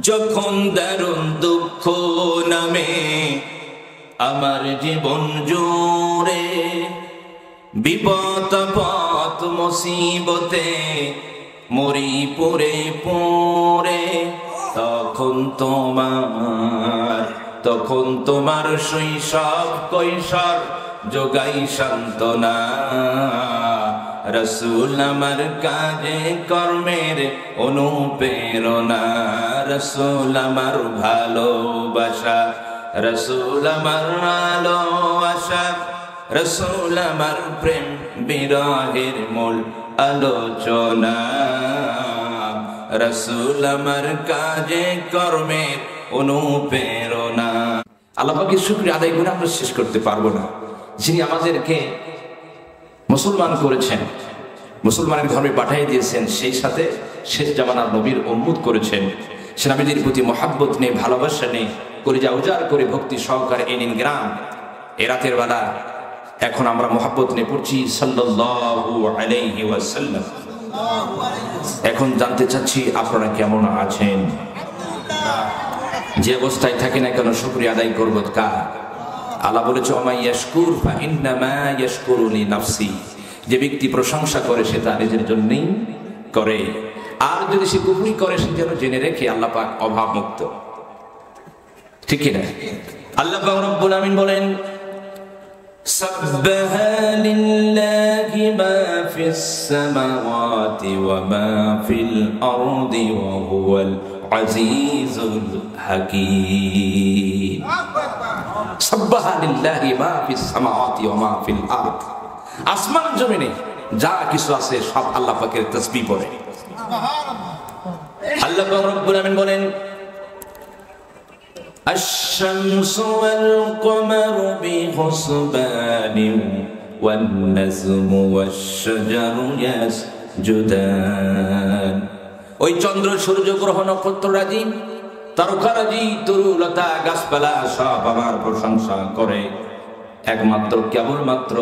যখন দারুণ দুঃখ নামে আমার জীবন জুড়ে, বিপদ আপদ মুসিবতে মরি পড়ে পড়ে, তখন তোমার শৈশব কৈশোর যোগাই সান্ত্বনা। রসুল আমার কাজে কর্মের অনুপ্রেরণা, রসুল আমার ভালোবাসা, রসুল আমার আলো আশা, রসুল আমার প্রেম বিরহের মূল আলোচনা। রসুল আমার কাজে কর্মের অনুপ্রেরণা। আল্লাহ পাকের শুকরিয়া আদায় করে আমরা শেষ করতে পারবো না। যিনি আমাদেরকে মুসলমান করেছেন, মুসলমানের ধর্মে পাঠিয়ে দিয়েছেন, সেই সাথে শেষ জামানার নবীর উম্মত করেছেন। সে নবীদের প্রতি মহাব্বত নেই, ভালোবাসা নেই, কলিজা উজাড় করে ভক্তি সহকারে এ নিন গ্রাম। এ রাতের বেলা এখন আমরা মহাব্বত নিয়ে পড়ছি সাল্লাল্লাহু আলাইহি ওয়াসাল্লাম। এখন জানতে চাচ্ছি আপনারা কেমন আছেন? যে অবস্থায় থাকি না কেন শুকরিয়া আদায় করব কার? আল্লাহ বলেছে ওয়া ইয়াশকুর ফা ইন্নামা ইয়াশকুরু লিনাফসি। যে ব্যক্তি প্রশংসা করে সে তার নিজের জন্যই করে, আর যদি সে কুফরি করে সে যেন জেনে রেখে আল্লাহ পাক অভাব মুক্ত। ঠিক কি না? আল্লাহ পাক রব্বুল আমিন বলেন সাব্বাহা লিল্লাহি মা ফিস সামাওয়াতি ওয়া মা ফিল আরদি ওয়া হুয়াল আজিজুল হাকীম। সাব্বাহা লিল্লাহি মা ফিস সামাওয়াতি ওয়া মা ফিল আরদ। আসমান জমিনে যা কিছু আছে সব আল্লাহ পাকের তাসবিহ পড়ে। আল্লাহ পাক রব্বুল আমিন বলেন আশ-শামসু ওয়াল কমারু বিহুসবানিন ওয়ান নাজমু ওয়াশ-শাজারু ইয়াসজুদান। ওই চন্দ্র সূর্য গ্রহ নক্ষত্ররাজি তারকারাজি তরুলতা গাছপালা সব আমার প্রশংসা করে। একমাত্র কেবলমাত্র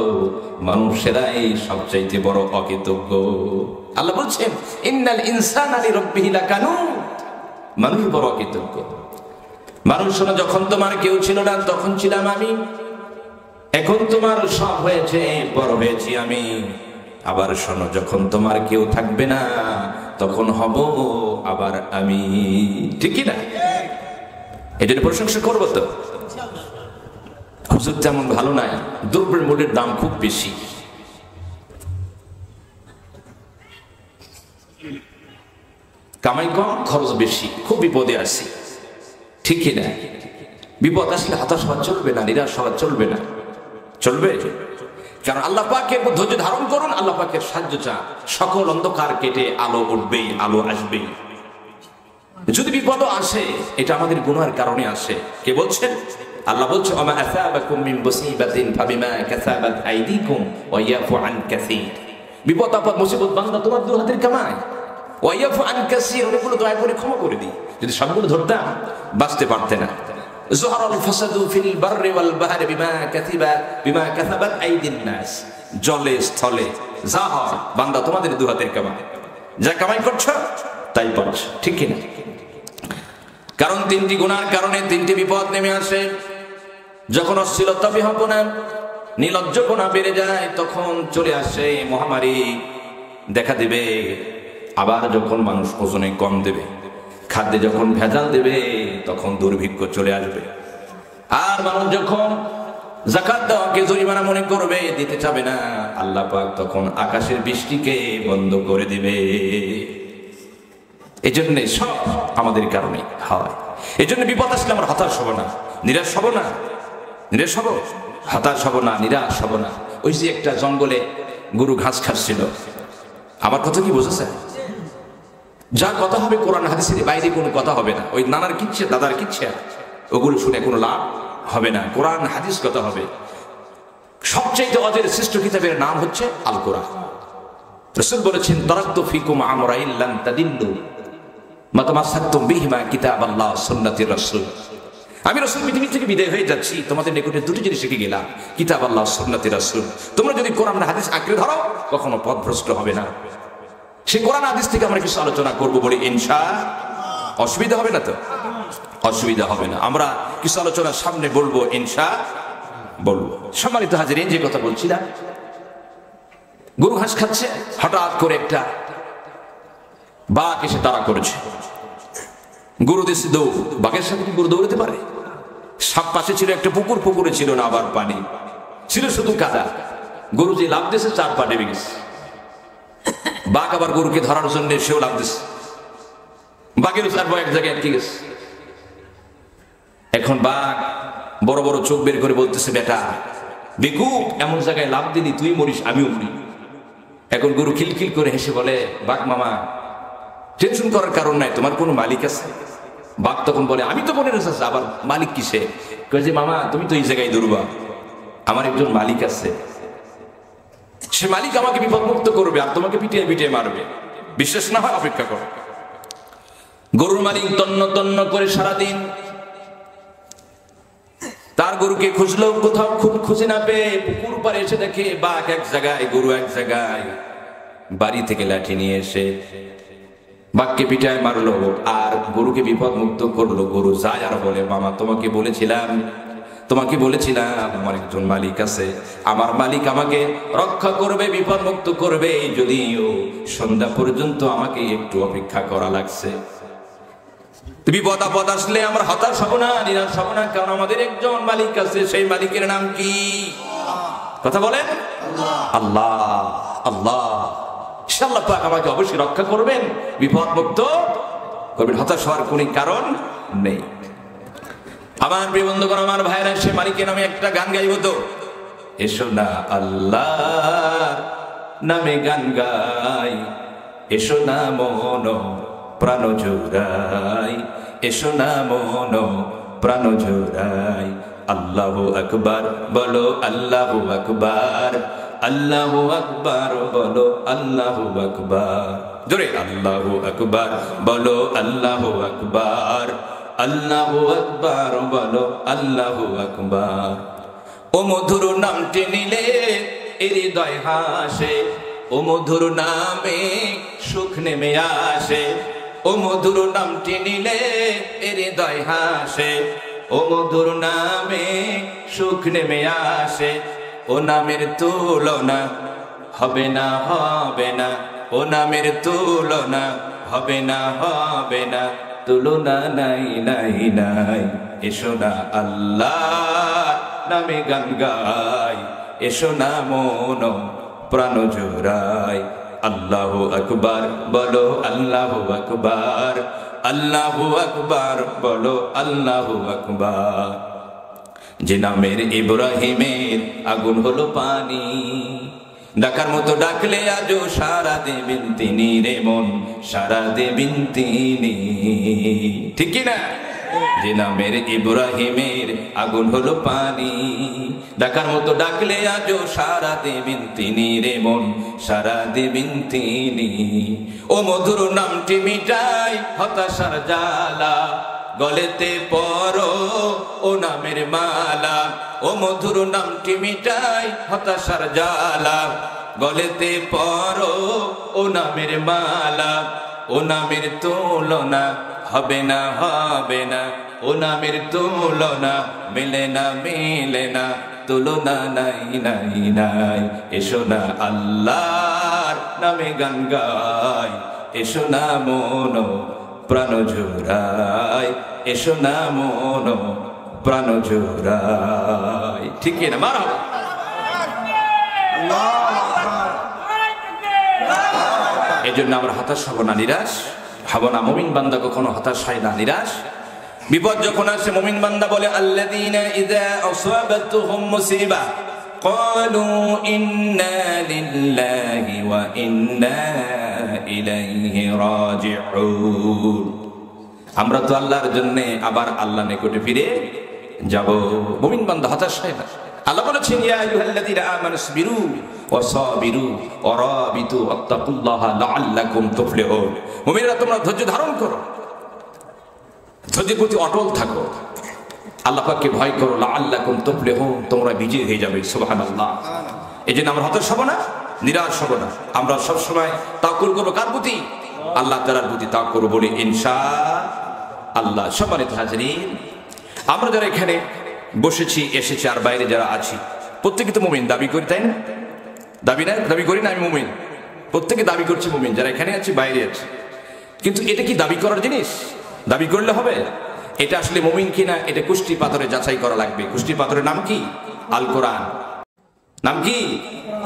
মানুষেরাই সবচাইতে বড় অকৃতজ্ঞ। আল্লাহ বলছেন ইন্নাল ইনসানা লিরাব্বিহি লাকানুত। মানুষ বড় অকৃতজ্ঞ। মানুষ শোনো, যখন তোমার কেউ ছিল না তখন ছিলাম আমি, এখন তোমার সব হয়েছে বড় হয়েছি আমি। আবার শোনো, যখন তোমার কেউ থাকবে না তখন হব আবার আমি। ঠিক কি না? এটার প্রশংসা করবো তো। হুজুর তেমন ভালো নাই, দ্রব্যের মূল্যের দাম খুব বেশি, কামাই কম খরচ বেশি, খুব বিপদে আছি। ঠিক না? বিপদ আসলে হতাশ হওয়া চলবে না, নিরাশ হওয়া চলবে না। চলবে? কারণ আল্লাহ পাকের ধৈর্য ধারণ করুন, আল্লাহ পাকের সাহায্য চান। সকল অন্ধকার কেটে আলো উঠবেই, আলো আসবেই। যদি বিপদ আসে এটা আমাদের গুনাহের কারণে আসে। কে বলছেন? আল্লাহ বলছে ওমা আসাবাকুম মিন মুসিবাতিন ফাবিমা কাসাবাত আইদিকুম ওয়া ইয়াফু আন কাসীর। বিপদ আপদ মুসিবত বান্দা তোমার দুই হাতের কামাই। ওয়া ইয়াফু আন কাসীর, ওগুলো দয়া করে ক্ষমা করে দিই। যদি সবগুলো ধরতাম বাঁচতে পারতে না। যুহরাল ফাসাদু ফিল বাররি ওয়াল বাহরি বিমা কাসাবাত আইদিন নাস। জলে স্থলে যা হয় বান্দা তোমাদের দুই হাতের কামাই, যা কামাই করছো তাই পাচ্ছ। ঠিক কি না? কারণ তিনটি গুনার কারণে তিনটি বিপদ নেমে আসে। যখন অশ্লীলতা বিহপনা নির্লজ্জপনা বেড়ে যায় তখন চলে আসে মহামারী, দেখা দেবে। আবার যখন মানুষ ওজনে কম দেবে, খাদ্যে যখন ভেজাল দেবে তখন দুর্ভিক্ষ চলে আসবে। আর মানুষ যখন যাকাত দেওয়াকে জরিমানা মনে করবে, দিতে চাবে না, আল্লাহ পাক তখন আকাশের বৃষ্টিকে বন্ধ করে দিবে। এই জন্য সব আমাদের কারণে হয়। এই জন্য বিপদ আসলে আমরা হতাশ হব না, নিরাশ হব না, নিরাশ হব, হতাশ হব না, নিরাশ হব না। ওই যে একটা জঙ্গলে গরু ঘাস খাচ্ছিল, আমার কথা কি বোঝাছে? যা কথা হবে কোরআন হাদিসের বাইরে কোনো কথা হবে না। ওই নানার কিচ্ছে দাদার কিচ্ছে ওগুলো শুনে কোনো লাভ হবে না। কোরআন হাদিস কথা হবে। সবচেয়ে অজের শ্রেষ্ঠ কিতাবের নাম হচ্ছে আল কোরআন। রাসূল বলেছেন তারাকতু ফিকুম আমরাইন লান তাদিল্লু মা তামাসসাকতুম বিহিমা কিতাবাল্লাহ সুন্নাতির রাসূল। আমি রাসূল পৃথিবী থেকে বিদায় হয়ে যাচ্ছি, তোমাদের নিকটে দুটি জিনিস শিখে গেলাম, কিতাবাল্লাহ সুন্নাতির রাসূল। তোমরা যদি কোরআন হাদিস আঁকড়ে ধরো কখনো পথভ্রষ্ট হবে না। সেই কোরআন হাদিস থেকে আমরা কিছু আলোচনা করবো বলে ইনশাআল্লাহ। অসুবিধা হবে না তো? অসুবিধা হবে না। আমরা কিছু আলোচনার সামনে বলবো, বলবো। সম্মানিত হাজিরিন, যে কথা বলছিলাম, গরু ঘাস খাচ্ছে, হঠাৎ করে একটা বাঘ এসে তাড়া করেছে। গরু দিচ্ছে দৌড়। বাঘের সাথে কি গরু দৌড়াতে পারে? সাপ পাশে ছিল একটা পুকুর, পুকুরে ছিল না আবার পানি, ছিল শুধু কাদা। গরু যে লাফ দিয়েছে 4 পা ডেবে গেছে। বাঘ আবার গরুকে ধরার জন্য সেও লাফ দিচ্ছে। বাঘেরও 4 পা এক জায়গায় আটকে গেছে। এখন বাঘ বড় বড় চোখ বের করে বলতেছে, বেটা বেকুব, এমন জায়গায় লাফ দিলি, তুই মরিস আমিও মরি। এখন গরু খিলখিল করে হেসে বলে, বাঘ মামা টেনশন করার কারণ নাই, তোমার কোনো মালিক আছে? বাঘ তখন বলে, আমি তো মনে রেখেছি, আবার মালিক কিসে? কয়ে যে মামা তুমি তো এই জায়গায় দৌড়বা, আমার একজন মালিক আছে, সে মালিক আমাকে বিপদমুক্ত করবে আর তোমাকে পিটিয়ে পিটিয়ে মারবে। বিশ্বাস না হয় অপেক্ষা করো। গরুর মালিক তন্ন তন্ন করে সারাদিন তার গরুকে খুঁজলো, কোথাও খুব খুঁজে না পেয়ে পুকুর পাড়ে এসে দেখে বাঘ এক জায়গায়, গরু এক জায়গায়। বাড়ি থেকে লাঠি নিয়ে এসে বাঘকে পিটায় মারলো আর গরুকে বিপদ মুক্ত করলো। গরু যায় আর বলে, মামা তোমাকে বলেছিলাম আমার একজন মালিক আছে, আমার মালিক আমাকে রক্ষা করবে, বিপদ মুক্ত করবে, যদিও সন্ধ্যা পর্যন্ত আমাকে একটু অপেক্ষা করা লাগছে। বিপদ আপদ আসলে আমরা হতাশ হব না, নিরাশ হব না, কারণ আমাদের একজন মালিক আছে। সেই মালিকের নাম কি? কথা বলেন, আল্লাহ। আল্লাহ ইনশাআল্লাহ পাক আমাকে অবশ্যই রক্ষা করবেন, বিপদ মুক্ত করবেন, হতাশ হওয়ার কোনো কারণ নেই। আমার প্রিয় বন্ধুগণ, আমার ভাইরা, সে মালিকের নামে একটা গান গাইব তো। এসো না আল্লাহর নামে গান গাই, এসো না মন প্রাণ জোড়াই, এসো না মন প্রাণ জোড়াই। আল্লাহু আকবার বলো, আল্লাহু আকবার, আল্লাহু আকবার বলো, আল্লাহু আকবার। জোরে আল্লাহু আকবার বলো, আল্লাহু আকবার, আল্লাহু আকবার বলো, আল্লাহু আকবার। ও মধুর নামটি নিলে হৃদয় হাসে, ও মধুর নামে সুখ নেমে আসে, ও মধুর নামটি নিলে হৃদয় হাসে, ও মধুর নামে সুখ নেমে আসে। ও নামের তুলনা হবে না, হবে না, ও নামের তুলনা হবে না, হবে না, তুলনা নাই নাই নাই। এসো না আল্লাহ নামে গান গাই, এসো না মন প্রাণ জোড়াই। আল্লাহু আকবার বলো, আল্লাহু আকবার, আল্লাহু আকবার বলো, আল্লাহু আকবার। যে নামের ইব্রাহিমের আগুন হলো পানি, ডাকার মতো ডাকলে আজও সারা দেবেন তিনি রে মন, সারা দেবেন তিনি, ঠিক কি না? যে নামের ইব্রাহিমের আগুন হলো পানি, ডাকার মতো ডাকলে আজও সারা দেবেন তিনি রে মন, সারা দেবেন তিনি। ও মধুর নামটি মিটাই হতাশার জ্বালা, গলেতে পরো ও নামের মালা। ও মধুর নামটি মিটাই হতাশার জ্বালা, গলেতে পরো ও নামের মালা। ও নামের তুলনা হবে না, হবে না, ও নামের তুলনা মেলে না, মেলে না, তুলনা নাই নাই নাই। এসো না আল্লাহর নামে গান গাই, এসো না মন প্রাণ জোড়াই, এসো না মন প্রাণ জোড়াই, ঠিক না? মারহাবা। এই জন্য আমরা হতাশ হব না, নিরাশ হব না। মুমিন বান্দা কখনো হতাশ হয় না, নিরাশ। বিপদ যখন আসে মুমিন বান্দা বলে, আল্লাযীনা ইযা আসাবাতুহুম মুসিবা ক্বালু ইন্না লিল্লাহি ওয়া ইন্না ইলাইহি রাজিউন। আমরা তো আল্লাহর জন্য আবার আল্লাহর নিকটে ফিরে যাব। মুমিন বান্দা হতাশ হয় না। আল্লাহ বলেছেন, ইয়া আইয়ুহাল্লাযীনা আমানু ইসবিরু ওয়া সাবিরু ওয়া রাবিতু ওয়াত্তাকুল্লাহা লাআল্লাকুম তুফলিহুন। মুমিনরা তোমরা ধৈর্য ধারণ করো, ধৈর্যের প্রতি অটল থাকো, আল্লাহ পাককে ভয় করো, লাআল্লাকুম তুফলিহুন, তোমরা বিজয়ী হয়ে যাবে। সুবহানাল্লাহ। এজন্য আমরা হতাশ হব না, নিরাশ হব না। আমরা সব সময় তাওয়াক্কুল করব কার প্রতি? আল্লাহ তাআলার প্রতি তাওয়াক্কুল বলি ইনশাআল্লাহ। আল্লাহ। সম্মানিত হাজরিন, আমরা যারা এখানে বসেছি, এসেছি, আর বাইরে যারা আছি, প্রত্যেকে তো মুমিন দাবি করি, তাই না? দাবি করি না আমি মুমিন? প্রত্যেকে দাবি করছে মুমিন, যারা এখানে আছি বাইরে আছি। কিন্তু এটা কি দাবি করার জিনিস? দাবি করলে হবে? এটা আসলে মুমিন কিনা এটা কুষ্টি পাথরে যাচাই করা লাগবে। কুষ্টি পাথরের নাম কি? আল কোরআন। নাম কি?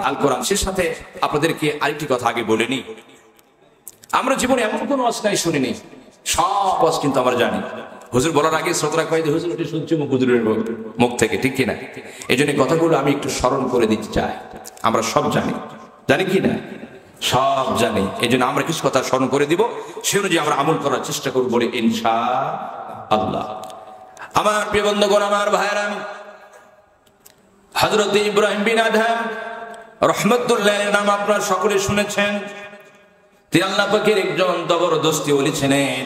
আল কোরআন। সে সাথে আপনাদেরকে আরেকটি কথা আগে বলিনি, আমরা জীবনে এমন কোনো ওয়াজ নাই শুনিনি, সব ওয়াজ কিন্তু আমরা জানি। হুজুর বলার আগে শ্রোতারা কয় যে হুজুর ওটি শুনছি হুজুরের মুখ থেকে, ঠিক কিনা? এই জন্য কথাগুলো আমি একটু স্মরণ করে দিতে চাই। আমরা সব জানি, জানি কি না? সব জানি। এই জন্য আমরা কিছু কথা স্মরণ করে দিব, সে অনুযায়ী আমরা আমল করার চেষ্টা করবো বলে ইনশাআল্লাহ। আমার প্রিয় বন্ধুগণ, আমার ভাইরা, হযরত ইব্রাহিম বিন আদহাম রাহমাতুল্লাহির নাম আপনারা সকলে শুনেছেন। তিনি আল্লাহ পাকের একজন জবরদস্তি ওলি ছিলেন।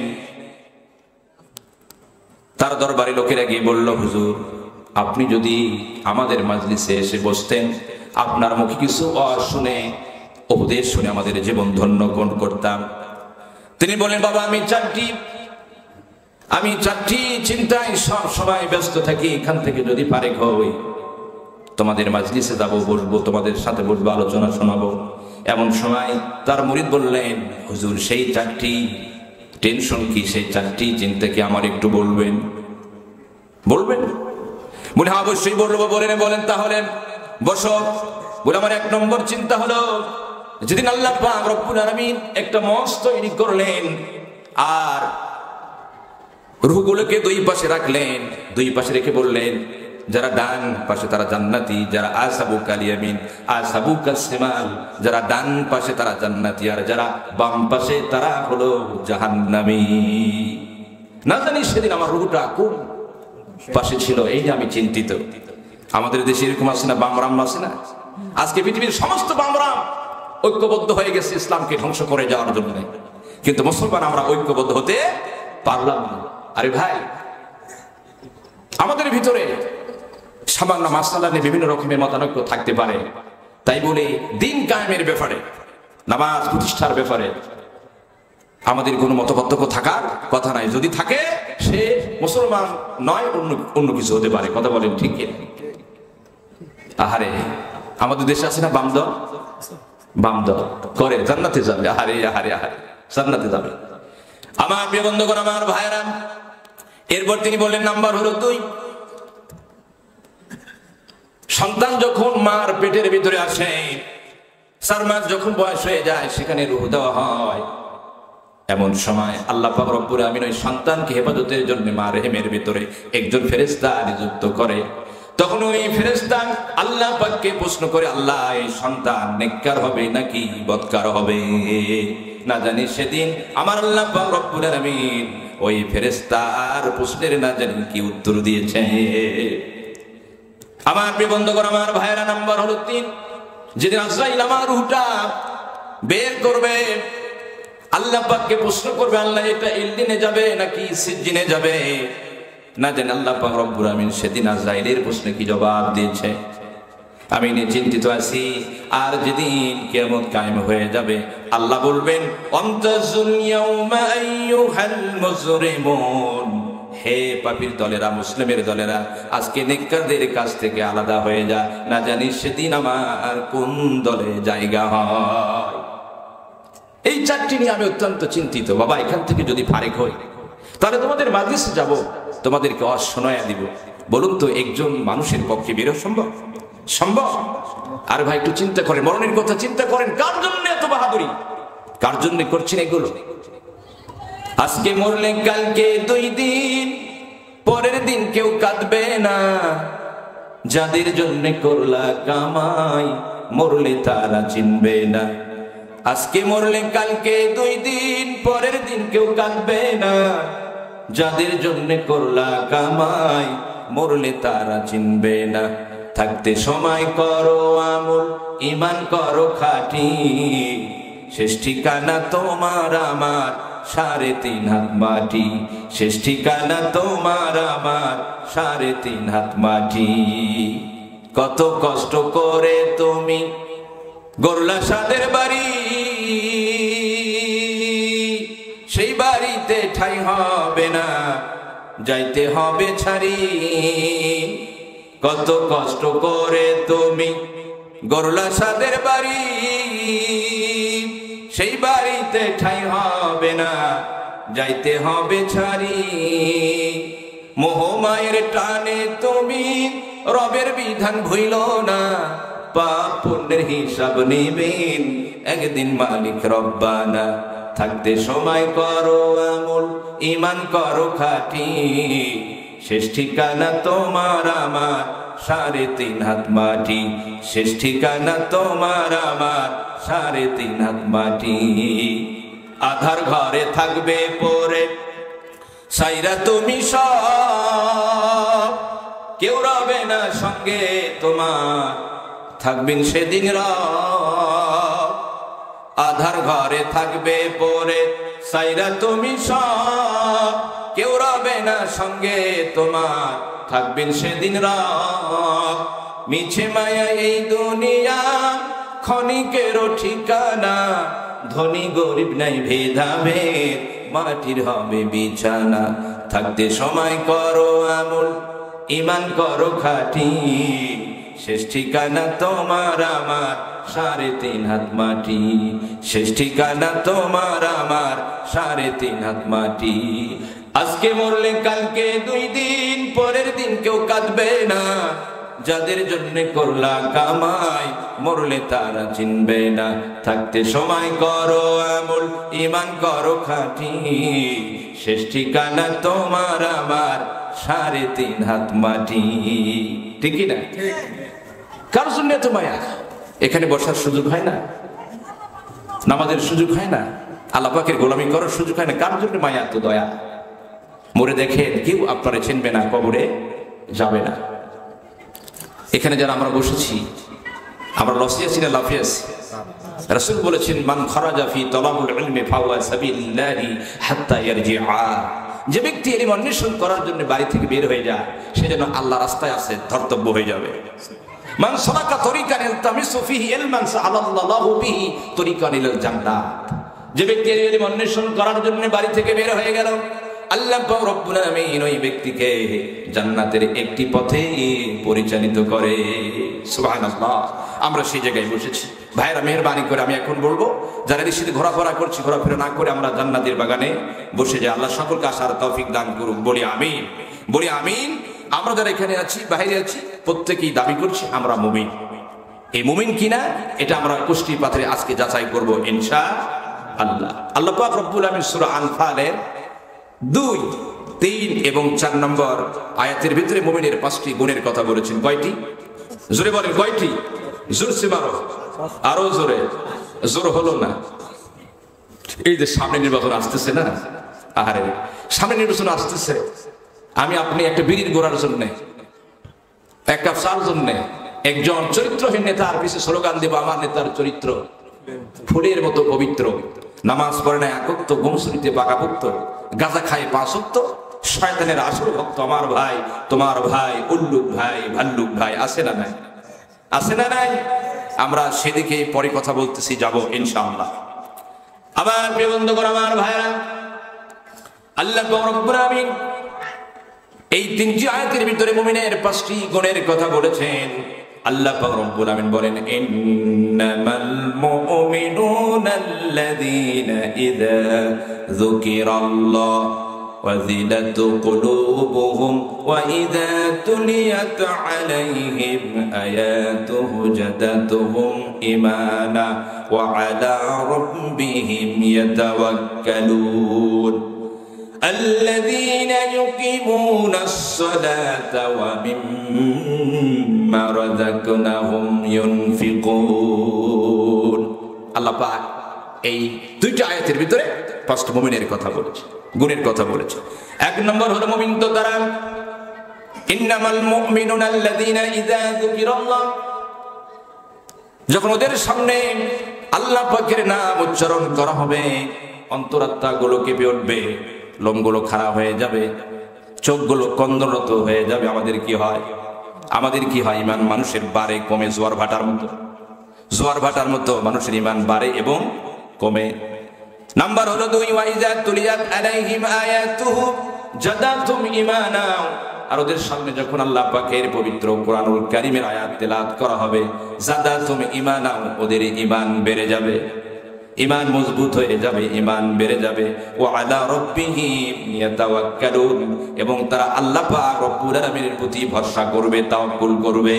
তার দরবারে লোকেরা গিয়ে বলল, হুজুর আপনি যদি আমাদের মাজলিসে এসে বসতেন, আপনার মুখে কিছু শুনে, উপদেশ শুনে আমাদের জীবন ধন্য করতাম। তিনি বলেন, বাবা আমি চারটি চিন্তায় সব সময় ব্যস্ত থাকি, এখান থেকে যদি পারে হই তোমাদের মাজলিসে যাবো, বসবো, তোমাদের সাথে বসবো, আলোচনা শোনাবো। এমন সময় তার মুরিদ বললেন, হুজুর সেই চারটি টেনশন কি, সেই চারটি চিন্তা কি আমার একটু বলবেন? বলে হ্যাঁ অবশ্যই বলবো। বলেন তাহলে বসো। বলে আমার 1 নম্বর চিন্তা হলো, যেদিন আল্লাহ পাক রব্বুল আলামিন একটা মঞ্চ তৈরি করলেন আর রূহগুলোকে 2 পাশে রাখলেন, 2 পাশে রেখে বললেন, যারা ডান পাশে তারা জান্নাতি, যারা আসহাবুল ইয়ামিন আসহাবুকাস শিমাল, যারা ডান পাশে তারা জান্নাতি, আর যারা বাম পাশে তারা হলো জাহান্নামী। না জানি সেদিন আমার রূহটা কোন পাশে ছিল, এই যে আমি চিন্তিত। আমাদের দেশে এরকম আছে না, বামরাম আছে না? আজকে পৃথিবীর সমস্ত বামরাম ঐক্যবদ্ধ হয়ে গেছে ইসলামকে ধ্বংস করে যাওয়ার জন্য, কিন্তু মুসলমান আমরা ঐক্যবদ্ধ হতে পারলাম না। আরে ভাই, আমাদের ভিতরে সামান্য মাসআলা নিয়ে বিভিন্ন রকমের মতানৈক্য থাকতে পারে, তাই বলে দিন কায়েমের ব্যাপারে, নামাজ প্রতিষ্ঠার ব্যাপারে আমাদের কোনো মতপার্থক্য থাকার কথা নাই। যদি থাকে সে মুসলমান নয়, অন্য কিছু হতে পারে। কথা বলেন ঠিক কি? আহারে, আমাদের দেশে আছে না বাম দল করে জান্নাতে যাবে। আহারে জান্নাতে যাবে। আমার প্রিয় বন্ধুগণ, আমার ভাইরা, এরপর তিনি বললেন নাম্বার হলো 2, সন্তান যখন মার পেটের ভিতরে আসে, 4 মাস যখন বয়স হয়ে যায়, সেখানে রূহ দেওয়া হয়। এমন সময় আল্লাহ পাক রব্বুল আমিন ওই সন্তানকে হেফাজতের জন্য মা রেহেমের ভিতরে একজন ফেরেশতা নিযুক্ত করে। তখন ওই ফেরেশতা আল্লাহ পাককে প্রশ্ন করে, আল্লাহ এই সন্তান নেককার হবে নাকি বদকার হবে? না জানি সেদিন আমার আল্লাহ পাক রব্বুল আমিন ওই ফেরেশতার প্রশ্নের না জানি কি উত্তর দিয়েছে। আমার প্রিয় বন্ধুগণ, আমার ভাইরা, নাম্বার হলো 3, যেদিন আজরাইল আমার রূহটা বের করবে, আল্লাহ পাককে প্রশ্ন করবে, আল্লাহ এটা ইল্লিনে যাবে নাকি সিজ্জিনে যাবে? না জানি আল্লাহ পাক রব্বুল আমিন সেদিন আজরাইলের প্রশ্নে কি জবাব দিয়েছে। আমি নিয়ে চিন্তিত আছি। আর যেদিন কিয়ামত কায়েম হয়ে যাবে, আল্লাহ বলবেন, অন্তাজুল ইয়াউমা আইয়ুহাল মুজরিমুন, হে পাপীর দলেরা, মুসলিমের দলেরা, আজকে নেককারদের কাছ থেকে আলাদা হয়ে যা, না জানি সেদিন আমার কোন দলে জায়গা হয়। এই 4টি নিয়ে আমি অত্যন্ত চিন্তিত। বাবা, এখান থেকে যদি ফারেক হই, তাহলে তোমাদের মাজলিসে যাব, তোমাদেরকে শোনায়া দিব। বলুন তো, একজন মানুষের পক্ষে বেরো সম্ভব? আর ভাই একটু চিন্তা করেন, মরণের কথা চিন্তা করেন। কার জন্য এত বাহাদুরি? কার জন্য করছেন এগুলো? আজকে মরলে কালকে 2 দিন, পরের দিন কেউ কাঁদবে না। যাদের জন্য করলা কামাই, মরলে তারা চিনবে না। আজকে মরলে কালকে 2 দিন, পরের দিন কেউ কাঁদবে না। যাদের জন্য করলা কামাই, মরলে তারা চিনবে না। থাকতে সময় করো আমল, ঈমান করো খাঁটি, শেষ ঠিকানা তোমার আমার 3.5 হাত মাটি। শেষ ঠিকানা তোমার আমার 3.5 হাত মাটি। কত কষ্ট করে তুমি গড়লা সাদের বাড়ি, সেই বাড়ি বাড়িতে ঠাই হবে না, যাইতে হবে ছাড়ি। কত কষ্ট করে তুমি গড়লা সাদের বাড়ি, সেই বাড়িতে ঠাই হবে না, যাইতে হবে ছাড়ি। মোহমায়ের টানে তুমি রবের বিধান ভুইল না, পাপ পুণ্যের হিসাব নিবেন একদিন মালিক রব্বানা। থাকতে সময় করো আমল, ঈমান করো খাঁটি, শেষ ঠিকানা তোমার আমার 3.5 হাত মাটি। শেষ ঠিকানা তোমার আমার 3.5 হাত মাটি। আধার ঘরে থাকবে পরে সাইরা তুমি সব, কেউ রবে না সঙ্গে তোমার, থাকবেন সেদিন রব। আধার ঘরে থাকবে পরে সাইরা তুমি সব, কেউ রবে না সঙ্গে তোমার, থাকবেন সেদিন রব। মিছে মায়া এই দুনিয়া ক্ষণিকেরও ঠিকানা, ধনী গরিব নাই ভেদাভেদ, মাটির হবে বিছানা। থাকতে সময় করো আমল, ঈমান করো খাঁটি, শেষ ঠিকানা তোমার আমার 3.5 হাত মাটি। শেষ ঠিকানা তোমার আমার 3.5 হাত মাটি। আজকে মরলে কালকে 2 দিন, পরের দিন কেউ কাঁদবে না। যাদের জন্য করলা কামাই, মরলে তারা চিনবে না। থাকতে সময় করো আমল, ঈমান করো খাঁটি, শেষ ঠিকানা তোমার আমার 3.5 হাত মাটি। ঠিক না? কার জন্য এত মায়া? এখানে বসার সুযোগ হয় না, নামাজের সুযোগ হয় না, আল্লাহ পাকের গোলামি করার সুযোগ হয় না? কার জন্য মায়া এত দয়া? মরে দেখেন কেউ আপনারা চিনবে না, কবরে যাবে না। এখানে যারা আমরা বসেছি, আমরা লসিয়া ছিলেন লাফিয়াস। রাসূল বলেছেন, মান খারাজা ফি তালাবুল ইলমি ফাওয়া সাবিলিল্লাহি হাত্তা ইয়ারজিআ। যে ব্যক্তি ইলম অন্বেষণ করার জন্য বাড়ি থেকে বের হয়ে যায়, সে যেন আল্লাহ রাস্তায় আছে, ধর্তব্য হয়ে যাবে। মান সালাকা তরিকান ইলতামিসু ফিহি ইলমান সাআলাল্লাহু বিহি তরিকান ইলাল জান্নাত। যে ব্যক্তি ইলম অন্বেষণ করার জন্য বাড়ি থেকে বের হয়ে গেল, আল্লাহ পাক রব্বুল আলামিন ওই ব্যক্তিকে জান্নাতের একটি পথে পরিচালিত করে। সুবহানাল্লাহ। আমরা সেই জায়গায় বসেছি। ভাইরা মেহেরবানি করে আমি এখন বলবো, যারা দেশে ঘোরাফেরা করছি, ঘোরাফেরা না করে আমরা জান্নাতের বাগানে বসে যাই। আল্লাহ সকলকে আসার তৌফিক দান করুক। বলি আমিন, বলি আমিন। আমরা যারা এখানে আছি, বাইরে আছি, প্রত্যেকেই দাবি করছি আমরা মুমিন। এই মুমিন কিনা এটা আমরা কুষ্টি পাথরে আজকে যাচাই করব ইনশাআল্লাহ। আল্লাহ পাক রব্বুল আলামিন সূরা আনফালের 2, 3 এবং 4 নম্বর আয়াতের ভিতরে মুমিনের 5টি গুণের কথা বলেছেন। কয়টি? জোরে বলেন কয়টি? জোরসে মারো, আরো জোরে। জোর হলো না। এই যে সামনে নির্বাচন আসতেছে না, আরে সামনে নির্বাচন আসতেছে, আমি আপনি একটা বিড়ির গোড়ার জন্য, এক কাপ চার জন্য একজন চরিত্রহীন নেতার পিছে স্লোগান দেব, আমার নেতার চরিত্র ফুলের মতো পবিত্র, নামাজ পড়ে না একত্ব, গুমসুরিতে পাকাভুক্ত, গাঁজা খায় 5 ওয়াক্ত, শয়তানের আসল ভক্ত আমার ভাই, তোমার ভাই, উল্লুক ভাই, ভাল্লুক ভাই। আছে না নাই? আছে না নাই? আমরা সেদিকে পরে কথা বলতেছি, যাব ইনশাআল্লাহ। আবার প্রিয় বন্ধুগণ, আমার ভাইরা, আল্লাহ রব্বুল আলামিন এই 3টি আয়াতের ভিতরে মুমিনের 5টি গুণের কথা বলেছেন। আল্লাহ পাক রব্বুল আলামিন বলেন, ইন্নামাল মুমিনুনা আল্লাযীনা ইযা যুকিরাল্লাহু ওয়াজিলাত কুলুবুহুম ওয়া ইযা তুলিয়াত আলাইহিম আয়াতুহু যাদাতুহুম ঈমানা ওয়া আলা রাব্বিহিম ইয়াতাওয়াক্কালুন। الذين يقيمون الصلاة ومما رزقناهم ينفقون। আল্লাহ পাক এই 2টা আয়াতের ভিতরে 5টি মুমিনের কথা বলেছে, গুণের কথা বলেছে। 1 নম্বর হলো মুমিন তো তারা, ইন্নামাল মুমিনুনা আল্লাযীনা ইযা যুকিরাল্লাহ, যখন ওদের সামনে আল্লাহ পাকের নাম উচ্চারণ করা হবে, অন্তরাত্মা গুলো কেঁপে উঠবে, লোমগুলো খারাপ হয়ে যাবে, চোখগুলো কন্দরত হয়ে যাবে। আমাদের কি হয়? ইমান মানুষের বাড়ে কমে, জোয়ার ভাটার মতো। জোয়ার ভাটার মতো মানুষের ইমান বাড়ে এবং কমে। নাম্বার হলো 2, ওয়াইজা তুলিয়াত আলাইহিম আয়াতুহু জাদাতুম ঈমানা। আর ওদের সামনে যখন আল্লাহ পাকের পবিত্র কোরআনুল কারীমের আয়াত তেলাওয়াত করা হবে, জাদাতুম ঈমানা, ওদের ঈমান বেড়ে যাবে, ঈমান মজবুত হয়ে যাবে, ঈমান বেড়ে যাবে। ওয়া আলা রাব্বিহিম ইয়াতাওয়াক্কালুন, এবং তারা আল্লাহ পাক রব্বুল আলামিনের প্রতি ভরসা করবে, তাওয়াক্কুল করবে।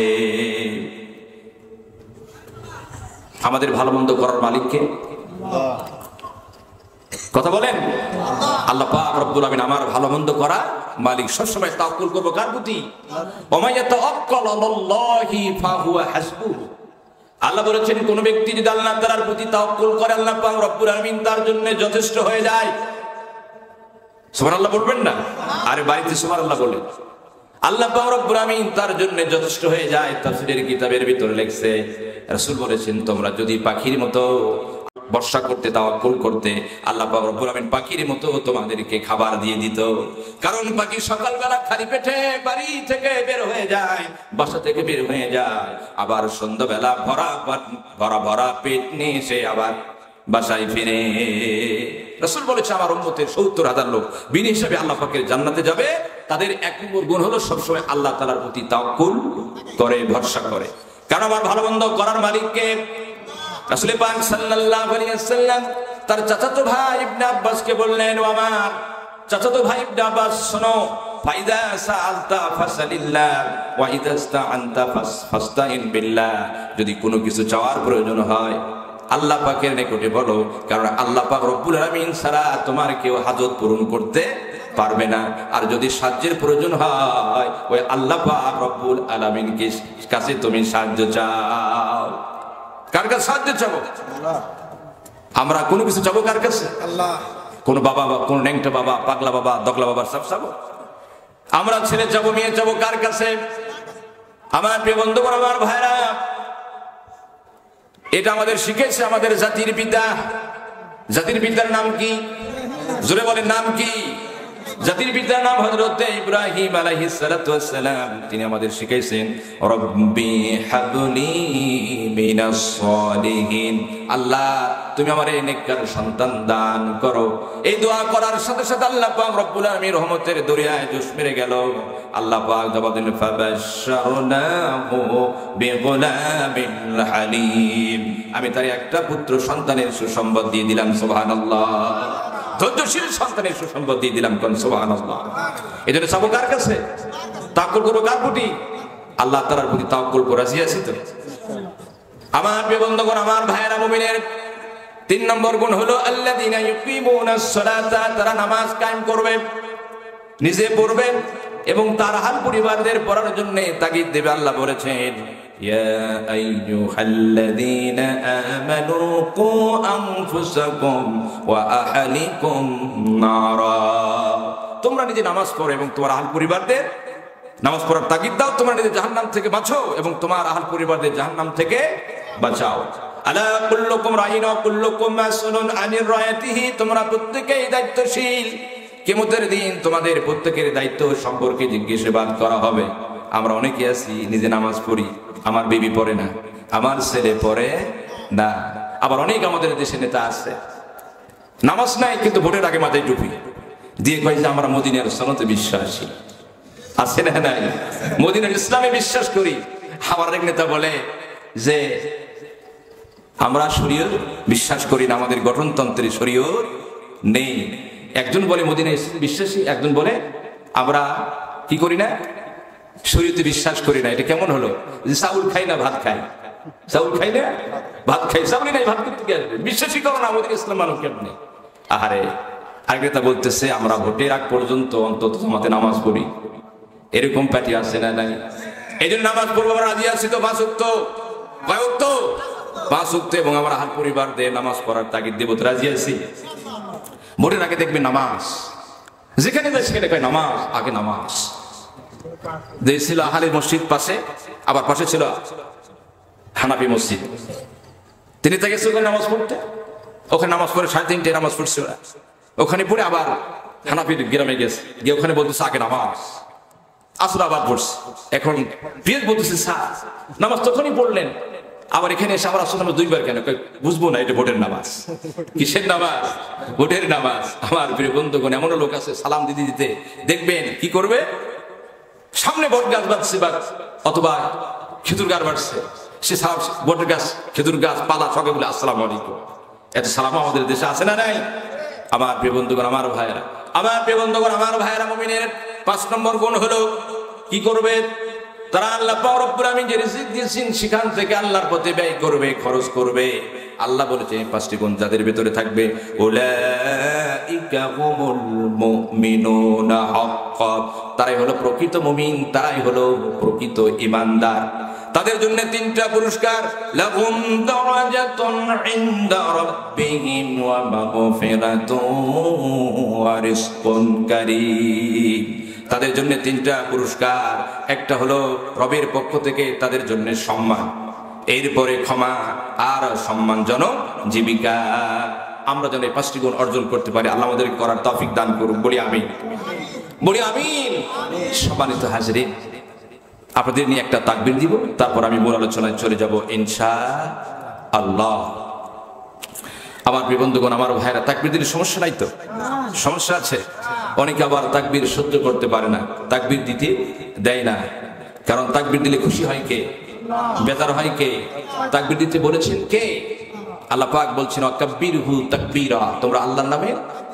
আমাদের ভালো মন্দ করার মালিক কে? আল্লাহ। কথা বলেন, আল্লাহ পাক রব্বুল আলামিন আমার ভালো মন্দ করা মালিক। সবসময় তাওয়াক্কুল করব কার প্রতি? ওয়া মান ইয়াতাওয়াক্কাল আলাল্লাহি ফাহুয়া হাসবুহু। আল্লাহ বলেছেন কোন ব্যক্তি যদি আল্লাহ তাআলার প্রতি তাওয়াক্কুল করে, আল্লাহ পাক রব্বুল আলামিন তার জন্য যথেষ্ট হয়ে যায়। সুবহানাল্লাহ বলবেন না? আরে বাড়িতে সুবহানাল্লাহ বলেন। আল্লাহ পাক রব্বুল আলামিন তার জন্য যথেষ্ট হয়ে যায়। তাফসীরের কিতাবের ভিতরে লেখছে, রাসূল বলেছেন তোমরা যদি পাখির মতো বর্ষা করতে, তাওয়াক্কুল করতে, আল্লাহ পাক রব্বুল আলামিন পাখির মতো তোমাদেরকে খাবার দিয়ে দিত। কারণ পাখি সকালবেলা খালি পেটে বাড়ি থেকে বের হয়ে যায়, বাসা থেকে বের হয়ে যায়, আবার সন্ধ্যাবেলা ভরা পেট নিয়ে সে আবার বাসায় ফিরে। রাসূল বলেছে আমার উম্মতের ৭০,০০০ লোক বিনা হিসাবে আল্লাহ পাকের জান্নাতে যাবে। তাদের ১ নম্বর গুণ হলো সবসময় আল্লাহ তাআলার প্রতি তাওয়াক্কুল করে, ভরসা করে। কারণ আমার ভালো মন্দ করার মালিককে। রাসূল পাক সাল্লাল্লাহু আলাইহি ওয়াসাল্লাম তার চাচাতো ভাই ইবনে আব্বাসকে বললেন, ও আমার চাচাতো ভাই ইবনে আব্বাস শোনো, ফাইদা সাআলতা ফাসালিল্লাহ ওয়া ইযা ইসতাআনতা ফাস্তাইন বিল্লাহ। যদি কোনো কিছু চাওয়ার প্রয়োজন হয় আল্লাহ পাকের নিকটে বলো, কারণ আল্লাহ পাক রব্বুল আলামিন ছাড়া তোমার কেউ হাজত পূরণ করতে পারবে না। আর যদি সাহায্যের প্রয়োজন হয় ওই আল্লাহ পাক রব্বুল আলামিনকে কাছে তুমি সাহায্য চাও। কার কাছে সাহায্য চাবো? আমরা কোনো কিছু চাবো কার কাছে? আল্লাহ। কোন বাবা, কোন ন্যাংটা বাবা, পাগলা বাবা, দগলা বাবার সব চাবো? আমরা ছেলে চাবো, মেয়ে চাবো কার কাছে? আমার প্রিয় বন্ধুগণ, আমার ভাইরা, এটা আমাদের শিখেছে আমাদের জাতির পিতা। জাতির পিতার নাম কি? জোরে বলেন, নাম কি? জাতির পিতার নাম হযরত ইব্রাহিম আলাইহিস সালাতু ওয়াস সালাম। তিনি আমাদের শিখাইছেন রব্বি হাবলি মিনাস সালিহিন, আল্লাহ তুমি আমারে নেককার সন্তান দান করো। এই দোয়া করার সাথে সাথে আল্লাহ পাক রব্বুল আলামিন রহমতের দরিয়ায় জোশ মেরে গেল। আল্লাহ পাক জবাব দিলেন ফাবাশশারনাহু বিগুলামিন হালিম, আমি তার একটা পুত্র সন্তানের সুসংবাদ দিয়ে দিলাম। সুবহানাল্লাহ। ধৈর্যশীল সন্তানের সুসংবাদ দিয়ে দিলাম। কোন সুবহানাল্লাহ। এজন্য চাবো কার কাছে? তাওয়াক্কুল করব কার প্রতি? আল্লাহ তাআলার প্রতি তাওয়াক্কুল করে রাজি আছি তো? আমার প্রিয় বন্ধুগণ, আমার ভাইয়েরা, মুমিনের ৩ নম্বর গুণ হলো আল্লাযীনা ইউকিমুনাস সালাতা, তারা নামাজ কায়েম করবে, নিজে পড়বে এবং তার আহল পরিবারদের পড়ার জন্য তাগিদ দেবে। আল্লাহ বলেছেন ইয়া আইয়ুহাল্লাযীনা আমানু কু আনফুসাকুম ওয়া আহলিকুম নারা, তোমরা নিজে নামাজ পড়ো এবং তোমার আহল পরিবারদের নামাজ পড়ার তাগিদ দাও। তোমরা নিজে জাহান্নাম থেকে বাঁচো এবং তোমার আহল পরিবারদের জাহান্নাম থেকে বাঁচাও। আলা কুল্লুকুম রাইন ওয়া কুল্লুকুম মাসউলুন আনির রায়াতিহি, তোমরা প্রত্যেকেই দায়িত্বশীল। কিয়ামতের দিন তোমাদের প্রত্যেকের দায়িত্ব সম্পর্কে জিজ্ঞাসাবাদ করা হবে। আমরা অনেকে আছি নিজে নামাজ পড়ি, আমার বিবি পড়ে না, আমার ছেলে পড়ে না। আবার অনেক আমাদের দেশে নেতা আছে নামাজ নাই কিন্তু ভোটের আগে মাথায় টুপি দিয়ে কয় যে আমরা মদিনার সনদে বিশ্বাসী। আছে না? নাই। মদিনার ইসলামে বিশ্বাস করি। আবার এক নেতা বলে যে আমরা শরীয়ত বিশ্বাস করি না, আমাদের গঠনতন্ত্রে শরীয়ত নেই। একজন বলে মদিনায় বিশ্বাসী, একজন বলে আমরা কি করি না, শরীয়তে বিশ্বাস করি না। এটা কেমন হলো? যে চাউল খাই না ভাত খাই, চাউল খাই না ভাত খাই, চাউলই নাই ভাত করতে গিয়ে বিশ্বাসী করো না আমাদের ইসলাম মানুষ কেমনি। আহারে, আরেক নেতা বলতেছে আমরা ভোটের আগ পর্যন্ত অন্তত আমাদের নামাজ পড়ি। এরকম প্যাটি আছে না? নাই। এই জন্য নামাজ পড়বো, আমরা রাজি আছি তো। 5 ওয়াক্ত, কয় ওয়াক্ত? 5 ওয়াক্ত, এবং আমরা আহল পরিবারদের নামাজ পড়ার তাগিদ দেব, রাজি আছি। ভোটের আগে দেখবে নামাজ, যেখানে যায় সেখানে কয় নামাজ, আগে নামাজ। যে ছিল আহলে মসজিদ পাশে, আবার পাশে ছিল হানাফি মসজিদ। তিনি থেকে নামাজ পড়তে, ওখানে নামাজ পড়ে 3:30টায় নামাজ পড়ছে। ওখানে পড়ে আবার হানাফির গ্রামে গেছে, গিয়ে ওখানে বলতেছে আগে নামাজ। আসর আবার পড়ছে। এখন বিয়ে বলতেছে স্যার নামাজ তখনই পড়লেন আবার এখানে এসে আবার আসলে দুইবার কেন বুঝবো না, এটা ভোটের নামাজ। কিসের নামাজ? ভোটের নামাজ। আমার প্রিয় বন্ধুগণ, এমন লোক আছে সালাম দিতে দিতে দেখবেন কি করবে, সামনে বট গাছ বাঁধছে বা অথবা খেজুর গাছ বাড়ছে, সে সালাম বটের গাছ খেজুর গাছ পালা সঙ্গে বলে আসসালামু আলাইকুম। এত সালাম আমাদের দেশে আছে না নাই? আমার প্রিয় বন্ধুগণ, আমার ভাইয়েরা, আমার প্রিয় বন্ধুগণ, আমার ভাইয়েরা, মুমিনের 5 নম্বর গুণ হলো কি করবে? তারা আল্লাহ পাক রব্বুল আমিন যে রিজিক দিয়েছেন সেখান থেকে আল্লাহর পথে ব্যয় করবে, খরচ করবে। আল্লাহ বলেছেন 5টি গুণ যাদের ভিতরে থাকবে, উলাইকা হুমুল মুমিনুনা হাক্কা, তারাই হলো প্রকৃত মুমিন, তারাই হলো প্রকৃত ঈমানদার। তাদের জন্য 3টা পুরস্কার, লাহুম দারাজাতুন ইনদা রাব্বিহিম ওয়া মাগফিরাতুন ওয়া রিজকুন কারীম। তাদের জন্য 3টা পুরস্কার, একটা হলো রবের পক্ষ থেকে তাদের জন্য সম্মান, এরপরে ক্ষমা আর সম্মানজনক জীবিকা। আমরা যেন এই 5টি গুণ অর্জন করতে পারি, আল্লাহ আমাদেরকে করার তৌফিক দান করুন। বলি আমিন, বলি আমিন। সম্মানিত হাজরিন, আপনাদের নিয়ে একটা তাকবীর দিব, তারপর আমি মূল আলোচনায় চলে যাব ইনশাআল্লাহ। আমার প্রিয় বন্ধুগণ, আমার ভাইরা, তাকবীর দিলে সমস্যা নাই তো? সমস্যা আছে। অনেকে আবার তাকবীর সহ্য করতে পারে না, তাকবীর দিতে দেয় না। কারণ তাকবীর দিলে খুশি হয় কে? বেজার হয় কে? তাকবীর দিতে বলেছেন কে? আল্লাহ পাক বলছেন ওয়াকাব্বিরহু তাকবীরা, তোমরা আল্লাহর নামে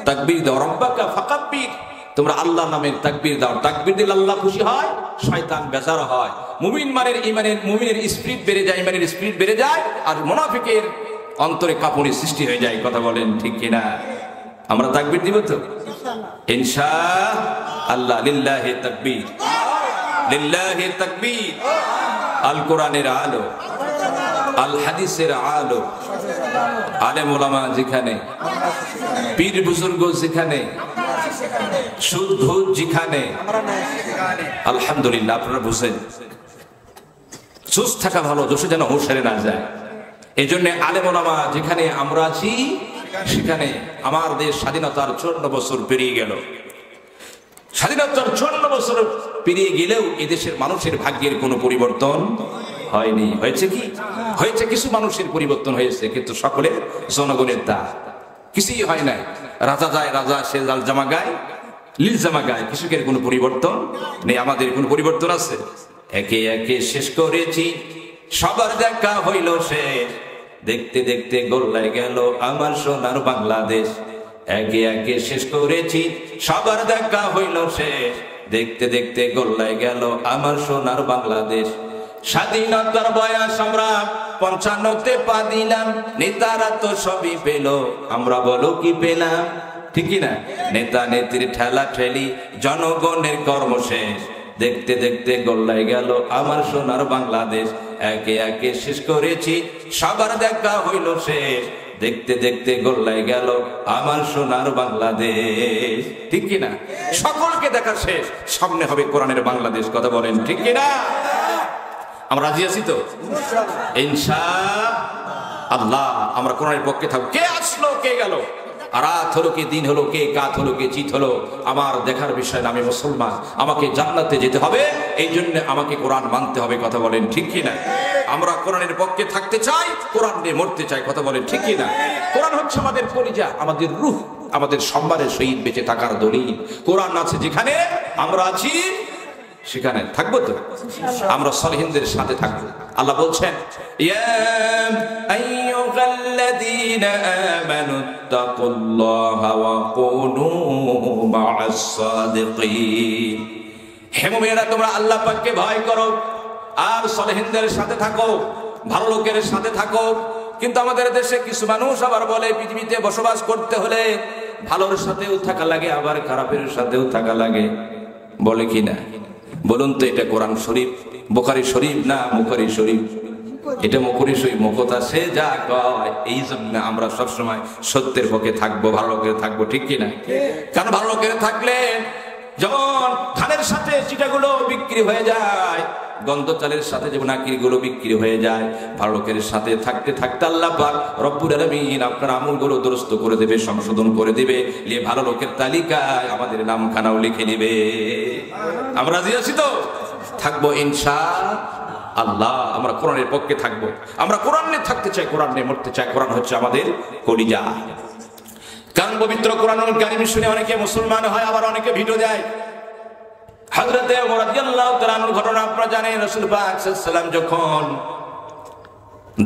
তাকবীর দাও। রব্বাকা ফাকাব্বির, তোমরা আল্লাহর নামে তাকবীর দাও। তাকবীর দিলে আল্লাহ খুশি হয়, শয়তান বেজার হয়। মুমিন মানের ঈমানের, মুমিনের স্পিরিট বেড়ে যায়, ঈমানের স্পিরিট বেড়ে যায়, আর মুনাফিকের অন্তরে কাঁপুনি সৃষ্টি হয়ে যায়। কথা বলেন ঠিক কিনা? আমরা তাকবীর দিব তো ইনশাআল্লাহ। লিল্লাহি তাকবীর, লিল্লাহি তাকবীর। আল কোরআনের আলো, আল হাদিসের আলো, আলেম ওলামা যেখানে, পীর বুজুর্গ যেখানে, সুদ ঘুষ যেখানে, আলহামদুলিল্লাহ। আপনারা বুঝেন, সুস্থ থাকা ভালো, দোষে যেন হুঁশ হেরে না যায়। এই জন্য আলেম ওলামা যেখানে আমরা আছি সেখানে আমার দেশ স্বাধীনতার 54 বছর পেরিয়ে গেল। স্বাধীনতার 54 বছর পেরিয়ে গেলেও এদেশের মানুষের ভাগ্যের কোনো পরিবর্তন হয়নি। হয়েছে কি? হয়েছে, কিছু মানুষের পরিবর্তন হয়েছে, কিন্তু সকলের জনগণের তা কিছুই হয় নাই। রাজা যায়, রাজা সে লাল জামা গায়, লীল জামা গায়, কৃষকের কোনো পরিবর্তন নেই। আমাদের কোনো পরিবর্তন আছে? একে একে শেষ করেছি, সবার দেখা হইল শেষ, দেখতে দেখতে গোল্লায় গেল আমার সোনার বাংলাদেশ। একে একে শেষ করেছি, সবার দেখা হইল শেষ, দেখতে দেখতে গোল্লায় গেল আমার সোনার বাংলাদেশ। স্বাধীনতার বয়স আমরা 55তে পা দিলাম, নেতারা তো সবই পেল, আমরা বলো কি পেলাম? ঠিক কিনা? নেতা নেত্রীর ঠেলা ঠেলি, জনগণের কর্ম শেষ, দেখতে দেখতে গোল্লায় গেল আমার সোনার বাংলাদেশ। একে একে শেষ করেছি, সবার দেখা হইল শেষ, দেখতে দেখতে গোল্লায় গেল আমার সোনার বাংলাদেশ। ঠিক কিনা? সকলকে দেখা শেষ, সামনে হবে কোরআনের বাংলাদেশ। কথা বলেন ঠিক কিনা? আমরা রাজি আছি তো ইনশাআল্লাহ? আমরা কোরআনের পক্ষে থাকবো। কে আসলো কে গেল, রাত হলো কে দিন হলো, কে কাত হলো কে চিত হলো, আমার দেখার বিষয় না। আমি মুসলমান, আমাকে জান্নাতে যেতে হবে, এই জন্য আমাকে কোরআন মানতে হবে। কথা বলেন ঠিক কিনা? আমরা কোরআনের পক্ষে থাকতে চাই, কোরআন নিয়ে মরতে চাই। কথা বলেন ঠিক কিনা? কোরআন হচ্ছে আমাদের কলিজা, আমাদের রূহ, আমাদের সম্মানের সহিত বেঁচে থাকার দলিল। কোরআন আছে যেখানে, আমরা আছি সেখানে থাকবো তো? আমরা সলিহিনদের সাথে থাকবো। আল্লাহ বলছেন ইয়া আইয়ুহাল্লাযীনা আমানুত্তাকুল্লাহা ওয়া কুনু মা'আস সাদিকিন। হে মুমিনেরা, তোমরা আল্লাহ পাককে ভয় করো আর সলিহিনদের সাথে থাকো, ভালো লোকের সাথে থাকো। কিন্তু আমাদের দেশে কিছু মানুষ আবার বলে পৃথিবীতে বসবাস করতে হলে ভালোর সাথেও থাকা লাগে, আবার খারাপের সাথেও থাকা লাগে। বলে কি না? বলুন তো, এটা কোরআন শরীফ, বুখারী শরীফ না মুখারী শরীফ? এটা মুখারী শরীফ। মুখতা সে যা কয়, এই জন্য আমরা সবসময় সত্যের পক্ষে থাকবো, ভালো লোকের থাকবো। ঠিক কিনা? কারণ ভালো লোকের থাকলে যেমন ধানের সাথে চিটাগুলো বিক্রি হয়ে যায়, গন্ধ চালের সাথে যেমন আকিরগুলো বিক্রি হয়ে যায়, ভালো লোকের সাথে থাকতে থাকতে আল্লাহ পাক রব্বুল আলামিন আপনার আমলগুলো দুরস্ত করে দেবে, সংশোধন করে দিবে, নিয়ে ভালো লোকের তালিকায় আমাদের নামখানাও লিখে নেবে। আমরা রাজি আছি তো? থাকবো ইনশাআল্লাহ। আল্লাহ আমরা কোরআনের পক্ষে থাকবো, আমরা কোরআন নিয়ে থাকতে চাই, কোরআন নিয়ে মরতে চাই। কোরআন হচ্ছে আমাদের কলিজা। কারণ পবিত্র কোরআনুল কারীম শুনে অনেকে মুসলমান হয়, আবার অনেকে ভিটো দেয়। হযরতে ওমর রাদিয়াল্লাহু তাআলা আনহুর ঘটনা আপনারা জানেন। রাসূল পাক সাল্লাল্লাহু আলাইহি ওয়াসাল্লাম যখন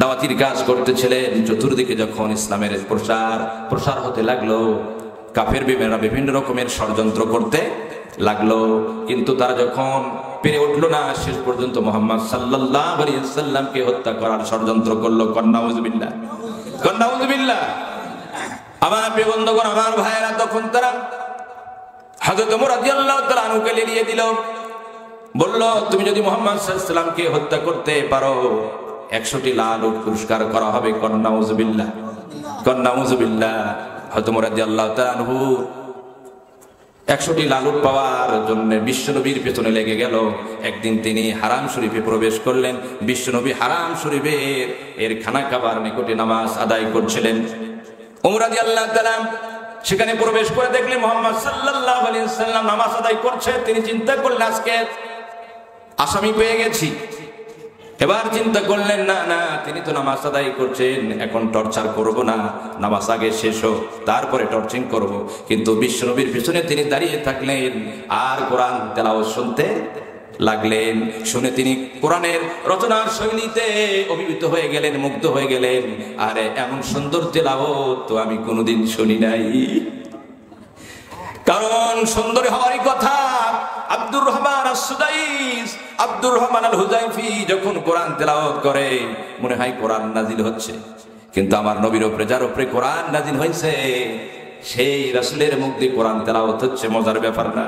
দাওয়াতির কাজ করতেছিলেন, চতুর্দিকে যখন ইসলামের প্রসার হতে লাগলো, কাফের বিমেরা বিভিন্ন রকমের ষড়যন্ত্র করতে লাগলো, কিন্তু তারা যখন পেরে উঠলো না, শেষ পর্যন্ত মুহাম্মদ সাল্লাল্লাহু আলাইহি ওয়াসাল্লামকে হত্যা করার ষড়যন্ত্র করলো। নাউযুবিল্লাহ, নাউযুবিল্লাহ। আমার প্রিয় বন্ধুগণ, আমার ভাইয়েরা, তখন তারা হযরত ওমর রাদিয়াল্লাহু তাআলা আনহুকে লিয়ে দিল, বলল তুমি যদি মুহাম্মদ সাল্লাল্লাহু আলাইহি ওয়াসাল্লামকে হত্যা করতে পারো 100টি লাল উট পুরস্কার করা হবে। নাউযুবিল্লাহ, নাউযুবিল্লাহ। হযরত ওমর রাদিয়াল্লাহু তাআলা আনহু 100টি লাল উট পাওয়ার জন্য বিশ্বনবীর পেছনে লেগে গেল। একদিন তিনি হারাম শরীফে প্রবেশ করলেন। বিশ্বনবী হারাম শরীফের এর খানা কাবার নিকটে নামাজ আদায় করছিলেন। ওমর রাদিয়াল্লাহু তাআলা সেখানে প্রবেশ করে দেখলেন মুহাম্মদ সাল্লাল্লাহু আলাইহি ওয়াসাল্লাম নামাজ আদায় করছে। তিনি চিন্তা করলেন আজকে আসামি পেয়ে গেছি। এবার চিন্তা করলেন না না, তিনি তো নামাজ আদায় করছেন, এখন টর্চার করব না, নামাজ আগে শেষ হোক তারপরে টর্চিং করব। কিন্তু বিশ্বনবীর পিছনে তিনি দাঁড়িয়ে থাকলেন আর কোরআন তেলাওয়াত শুনতে লাগলেন। শুনে তিনি কোরআনের রচনার শৈলীতে অভিভূত হয়ে গেলেন, মুগ্ধ হয়ে গেলেন। আরে এমন সুন্দর তেলাওয়াত তো আমি কোনোদিন শুনি নাই। কারণ সুন্দর হওয়ারই কথা। আব্দুর রহমান আস-সুদাইস, আব্দুর রহমান আল হুযাইফি যখন কোরআন তেলাওয়াত করে মনে হয় কোরআন নাজিল হচ্ছে, কিন্তু আমার নবীর উপরে যার উপরে কোরআন নাজিল হয়েছে সেই রাসূলের মুখ দিয়ে কোরআন তেলাওয়াত হচ্ছে, মজার ব্যাপার না?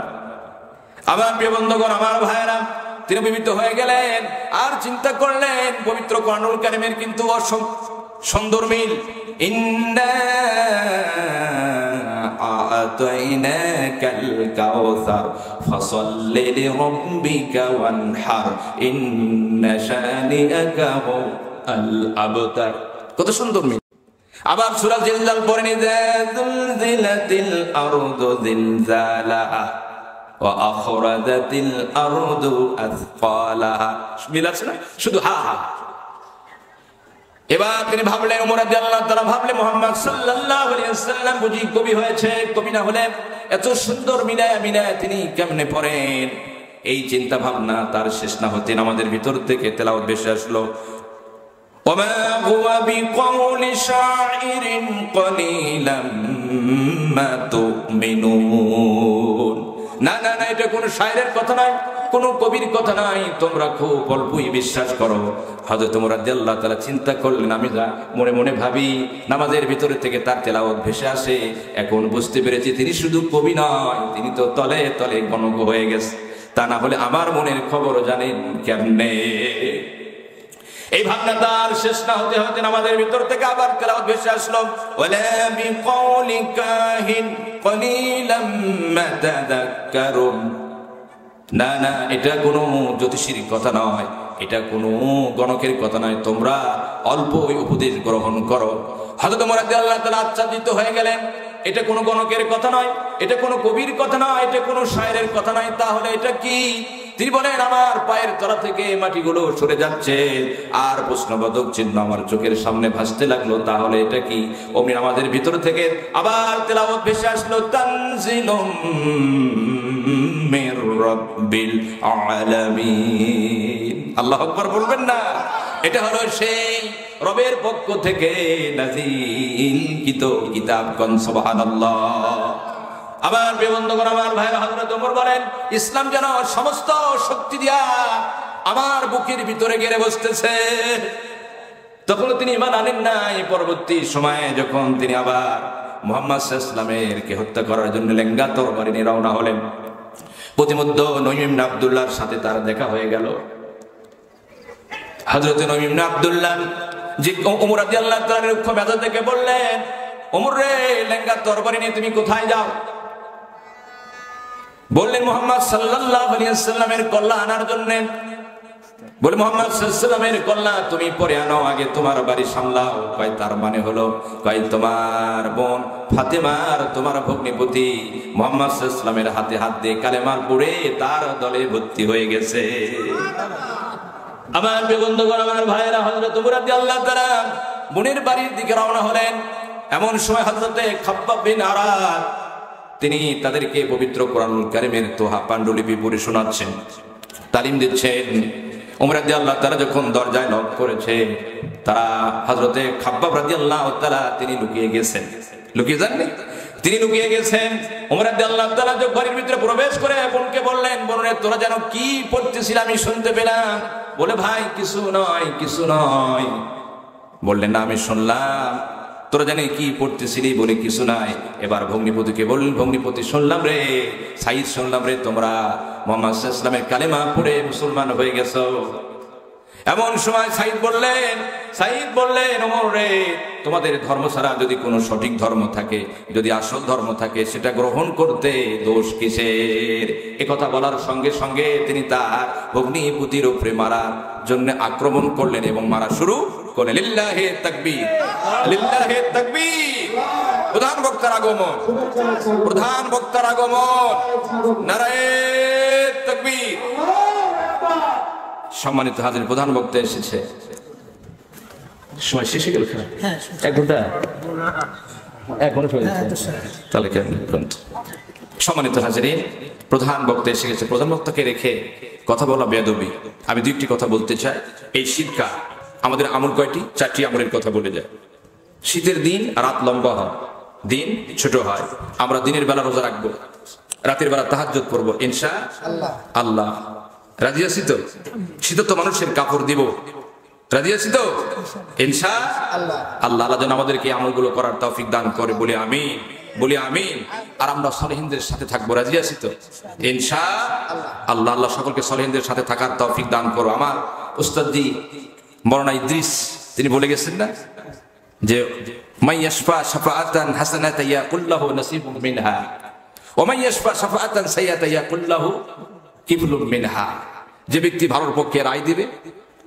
আমার প্রিয় বন্ধুগণ, আমার ভাইয়েরা, তিনি বিমিত হয়ে গেলেন আর চিন্তা করলেন পবিত্র কোরআনুল কারীমের কিন্তু সুন্দর মিল। ইন্না আ'তাইনাকাল কাউসার ফাসাল্লি লিরাব্বিকা ওয়ানহার ইন্না শানিআকা হুয়াল আবতার। কত সুন্দর মিল। আবার সূরা জিলজাল পড়েন, যুলজিলাতিল আরদু জিলজালাহা ওয়া আখরাজাতিল আরদু আসকালাহা। মিল আছে না? শুধু হা হা। এবার তিনি ভাবলেন, ওমর রাদিয়াল্লাহু তাআলা ভাবলেন মুহাম্মদ সাল্লাল্লাহু আলাইহি ওয়াসাল্লাম বুঝি কবি হয়েছে, কবি না হলে এত সুন্দর মিলায় তিনি কেমনে পড়েন? এই চিন্তা ভাবনা তার শেষ না হতে আমাদের ভিতর থেকে তেলাওয়াত ভেসে আসলো। ওমা হুয়া বিকাউলি শাইরিন কলিলাম মা তুমিনুন। না না না, এটা কোন শায়রের কথা নয়, কোন কবির কথা নাই, তোমরা খুব অল্পই বিশ্বাস করো। হযরত ওমর রাদিয়াল্লাহু তাআলা চিন্তা করলেন, আমি যা মনে মনে ভাবি নামাজের ভিতরে থেকে তার তেলাওয়াত ভেসে আসে, এখন বুঝতে পেরেছি তিনি শুধু কবি নয়, তিনি তো তলে তলে গণক হয়ে গেছে। তা না হলে আমার মনের খবর জানেন কেমনে? এই ভাবনা তার শেষ না হতে হতে আমাদের ভিতর থেকে আবার তেলাওয়াত ভেসে আসলো। ওয়ালা বিকাউলি কাহিন কলিলাম মা তাযাক্কারুন। না না, এটা কোনো জ্যোতিষীর কথা নয়, এটা কোনো গণকের কথা নয়, তোমরা অল্প উপদেশ গ্রহণ করো। হযরত ওমর রাদিয়াল্লাহু তাআলা আচ্ছাদিত হয়ে গেলেন, এটা কোনো গণকের কথা নয়, এটা কোনো কবির কথা নয়, এটা কোনো শায়রের কথা নয়। তাহলে এটা কি? তিনি বলেন, আমার পায়ের তলা থেকে মাটিগুলো সরে যাচ্ছে আর প্রশ্নবোধক চিহ্ন আমার চোখের সামনে ভাসতে লাগলো। তাহলে এটা কি? অমনি আমাদের ভিতর থেকে আবার তেলাওয়াত ভেসে আসলো, তানজিলুম মির রাব্বিল আলামিন। আল্লাহু আকবার বলবেন না? এটা হলো সেই রবের পক্ষ থেকে নাযিলকৃত কিতাব। কোন সুবহানাল্লাহ। আমার প্রিয় বন্ধুগণ, আমার ভাইরা, হযরত ওমর বলেন, ইসলাম যেন সমস্ত শক্তি দিয়া আমার বুকের ভিতরে গেড়ে বসতেছে। তখন তিনি ঈমান আনেন নাই। পরবর্তী সময়ে যখন তিনি আবার মুহাম্মদ সাল্লাল্লাহু আলাইহি ওয়াসাল্লামের কে হত্যা করার জন্য লেঙ্গা তরবারি নিয়ে রওনা হলেন, প্রতিমধ্যে নঈম ইবনে আব্দুল্লাহর সাথে তার দেখা হয়ে গেল। হযরত নঈম ইবনে আব্দুল্লাহ যে ওমর রাদিয়াল্লাহু তাআলার রুক্ষ মেজাজ থেকে বললেন, ওমর রে, লেঙ্গা তরবারি নিয়ে তুমি কোথায় যাও? বললেন মুহাম্মদ সাল্লাল্লাহু আলাইহি ওয়াসাল্লামের কল্লা আনার জন্য। বলে মুহাম্মদ সাল্লাল্লাহু আলাইহি ওয়াসাল্লামের কল্লা তুমি পরে আনো, আগে তোমার বাড়ি সামলাও। কয় তার মানে হলো, কয় তোমার বোন ফাতেমার, তোমার ভগ্নিপতি মুহাম্মদ সাল্লাল্লাহু আলাইহি ওয়াসাল্লামের হাতে হাত দিয়ে কালেমার পড়ে তার দলে ভর্তি হয়ে গেছে। আমার বন্ধুগণ, আমার ভাইয়েরা, হযরত ওমর রাদিয়াল্লাহু তাআলা বোনের বাড়ির দিকে রওনা হলেন। এমন সময় হযরতে খাব্বাব বিন আরাদ তিনি তাদেরকে পবিত্র কোরআনুল কারীমের তোহা পাণ্ডুলিপি পড়ে শোনাচ্ছেন, তালিম দিচ্ছেন। ওমর রাদিয়াল্লাহু তাআলা যখন দরজায় নক করেছে, তারা হযরতে খাব্বাব রাদিয়াল্লাহু তাআলা তিনি লুকিয়ে গেছেন। লুকিয়ে যাননি, তিনি লুকিয়ে গেছেন। ওমর রাদিয়াল্লাহু তাআলা যখন বাড়ির ভিতরে প্রবেশ করে বোনকে বললেন, বোনের তোরা যেন কি পড়তেছিল আমি শুনতে পেলাম। বলে, ভাই কিছু নয়, কিছু নয়। বললেন, না আমি শুনলাম। তোরা জানি কি পড়তেছিলি? বলে, কিছু নাই। এবার ভগ্নিপতিকে বললেন, ভগ্নিপতি শুনলাম রে, সাইদ শুনলাম রে, তোমরা মুহাম্মদ সাল্লাল্লাহু আলাইহি ওয়াসাল্লামের কালেমা পড়ে মুসলমান হয়ে গেছো। এমন সময় সাইদ বললেন, ওমর রে, তোমাদের ধর্ম ছাড়া যদি কোনো সঠিক ধর্ম থাকে, যদি আসল ধর্ম থাকে, সেটা গ্রহণ করতে দোষ কিসের? একথা বলার সঙ্গে সঙ্গে তিনি তার ভগ্নিপতির উপরে মারার জন্য আক্রমণ করলেন এবং মারা শুরু করলেন। লিল্লাহি তাকবীর, লিল্লাহি তাকবীর। প্রধান বক্তার আগমন, প্রধান বক্তার আগমন, নারায়ে তাকবীর। সম্মানিত হাজির, প্রধান বক্তা এসেছে। সময় শেষে গেল, এক ঘন্টা তাহলে কেমন? সম্মানিত হাজিরিন, প্রধান বক্তা এসে গেছে। প্রধান বক্তাকে রেখে কথা বলা বেয়াদবি। আমি দুইটি কথা বলতে চাই। এই শীতকাল আমাদের আমল কয়টি? 4টি আমলের কথা বলে যায়। শীতের দিন রাত লম্বা হয়, দিন ছোট হয়। আমরা দিনের বেলা রোজা রাখবো, রাতের বেলা তাহাজ্জুদ পড়বো ইনশাআল্লাহ। রাজি আছি তো? শীত তো মানুষের কাপড় দিব, রাজি আছি তো ইনশাআল্লাহ। আল্লাহ যেন আমাদেরকে আমলগুলো করার তৌফিক দান করে, বলি আমিন, বলি আমিন। আর আমরা সলিহিনদের সাথে থাকবো, রাজি আছি তো ইনশাআল্লাহ। আল্লাহ সকলকে সলিহিনদের সাথে থাকার তৌফিক দান করো। আমার উস্তাদজি মওলানা ইদ্রিস তিনি বলে গেছেন না যে, মাইয়াশফা শাফাআতান হাসানাতান ইয়াকুল্লাহু নাসিবুম মিনহা ওয়া মাইয়াশফা শাফাআতান সাইয়্যাতান ইয়াকুল্লাহু কিফলুম মিনহা। যে ব্যক্তি ভালোর পক্ষে রায় দিবে,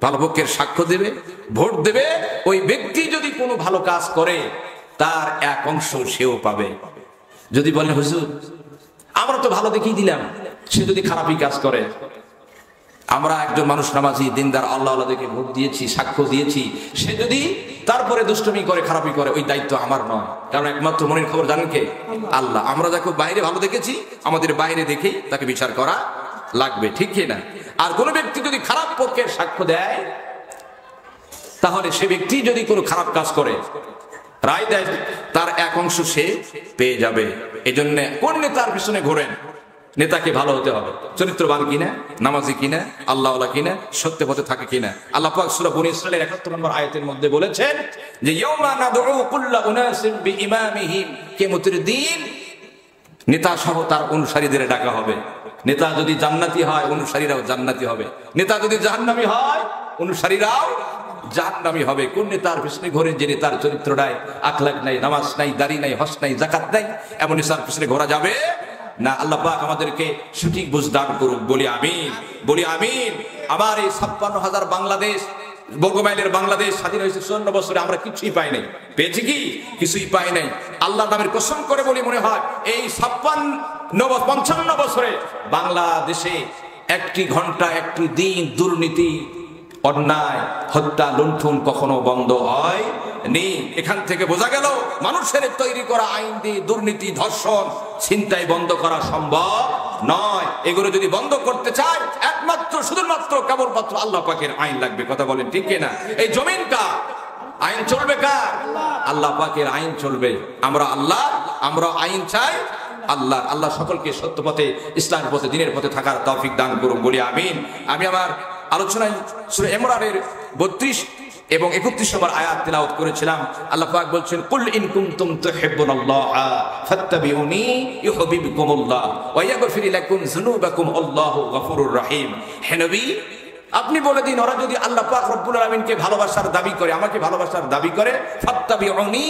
ভালো পক্ষের সাক্ষ্য দেবে, ভোট দেবে, ওই ব্যক্তি যদি কোনো ভালো কাজ করে তার এক অংশ সেও পাবে। যদি বলেন, হুজুর আমরা তো ভালো দেখেই দিলাম, সে যদি খারাপই কাজ করে, আমরা একজন মানুষ নামাজি দিনদার আল্লাহ দেখে ভোট দিয়েছি, সাক্ষ্য দিয়েছি, সে যদি তারপরে দুষ্টমি করে, খারাপি করে, ওই দায়িত্ব আমার নয়। কারণ একমাত্র মনের খবর জানেন কে? আল্লাহ। আমরা যাকে বাইরে ভালো দেখেছি, আমাদের বাইরে দেখেই তাকে বিচার করা লাগবে, ঠিক কিনা? আর কোন ব্যক্তি যদি খারাপ পক্ষের সাক্ষ্য দেয়, তাহলে সে ব্যক্তি যদি কোনো খারাপ কাজ করে, রায় দেয়, তার এক অংশ সে পেয়ে যাবে। এই জন্য কোন নেতার পিছনে ঘোরেন? নেতাকে ভালো হতে হবে, চরিত্রবান কিনা, নামাজি কিনা, আল্লাহওয়ালা কিনা, সত্য পথে থাকে কিনা। আল্লাহ পাক সূরা বনী ইসরাঈলের ৭১ নম্বর আয়াতের মধ্যে বলেছেন যে, ইয়াউমা নাদউ কুল্লা উনাসিন বিইমামিহিম, কিয়ামতের দিন নেতা সহ তার অনুসারীদের ডাকা হবে। নেতা যদি জান্নাতি হয়, অনুসারীরাও জান্নাতি হবে। নেতা যদি জাহান্নামী হয়, অনুসারীরাও জাহান্নামী হবে। কোন নেতার পিছনে ঘোরেন? যে নেতার চরিত্র নাই, আখলাক নাই, নামাজ নাই, দাড়ি নাই, হজ নাই, যাকাত নাই, এমন নেতার পিছনে ঘোরা যাবে না। আল্লাহ পাক আমাদেরকে সঠিক বুঝ দান করুক, বলি আমিন, বলি আমিন। আমার এই ৫৬,০০০ বাংলাদেশ বর্গমাইলের বাংলাদেশ স্বাধীন হয়েছে ৫৪ বছরে, আমরা কিছুই পাই নাই। পেয়েছি কি? কিছুই পাই নাই। আল্লাহ নামের কসম করে বলি, মনে হয় এই ৫৫ বছরে বাংলাদেশে একটি ঘন্টা, একটি দিন দুর্নীতি, অন্যায়, হত্যা, লুণ্ঠন কখনো বন্ধ হয়নি। এখান থেকে বোঝা গেল মানুষের তৈরি করা আইন দিয়ে দুর্নীতি, ধর্ষণ, ছিনতাই বন্ধ করা সম্ভব নয়। এগুলো যদি বন্ধ করতে চায়, একমাত্র শুধুমাত্র কেবলমাত্র আল্লাহ পাকের আইন লাগবে। কথা বলেন ঠিক কিনা? এই জমিন কার? আইন চলবে কার? আল্লাহ পাকের আইন চলবে। আমরা আইন চাই আল্লাহ। আল্লাহ সকলকে সত্য পথে, ইসলামের পথে, দ্বীনের পথে থাকার তৌফিক দান করুন, বলি আমিন। আমি আমার আলোচনায় সূরা ইমরানের ৩২ এবং ৩১ নম্বর আয়াত তেলাওয়াত করেছিলাম। আল্লাহ পাক বলছেন, কুল ইন কুনতুম তুহিব্বুনাল্লাহা ফাত্তাবিউনি ইউহিব্বুকুমুল্লাহ ওয়া ইয়াগফির লাকুম যুনুবাকুম আল্লাহু গফুরুর রহিম। হে নবী, আপনি বলে দিন, ওরা যদি আল্লাহ পাক রব্বুল আলামিনকে ভালোবাসার দাবি করে, আমাকে ভালোবাসার দাবি করে, ফাত্তাবিউনি,